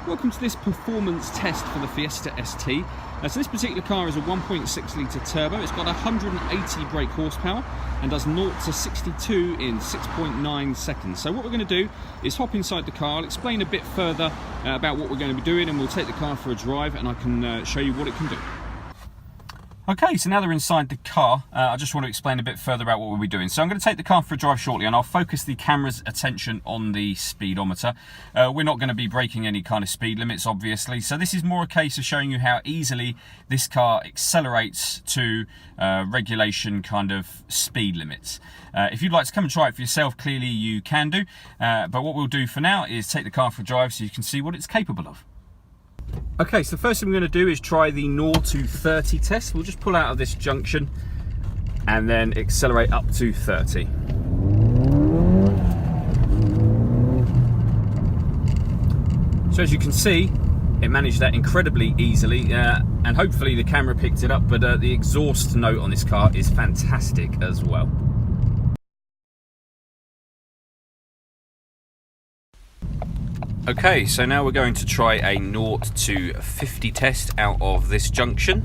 Welcome to this performance test for the Fiesta ST. So this particular car is a 1.6 litre turbo. It's got 180 brake horsepower and does 0 to 62 in 6.9 seconds. So what we're going to do is hop inside the car. I'll explain a bit further about what we're going to be doing, and we'll take the car for a drive and I can show you what it can do. Okay, so now they're inside the car, I just want to explain a bit further about what we'll be doing. So I'm going to take the car for a drive shortly and I'll focus the camera's attention on the speedometer. We're not going to be breaking any kind of speed limits, obviously. So this is more a case of showing you how easily this car accelerates to regulation kind of speed limits. If you'd like to come and try it for yourself, clearly you can do. But what we'll do for now is take the car for a drive so you can see what it's capable of. Okay, so the first thing we're going to do is try the 0 to 30 test. We'll just pull out of this junction and then accelerate up to 30. So as you can see, it managed that incredibly easily, and hopefully the camera picked it up, but the exhaust note on this car is fantastic as well. Okay, so now we're going to try a 0 to 50 test out of this junction.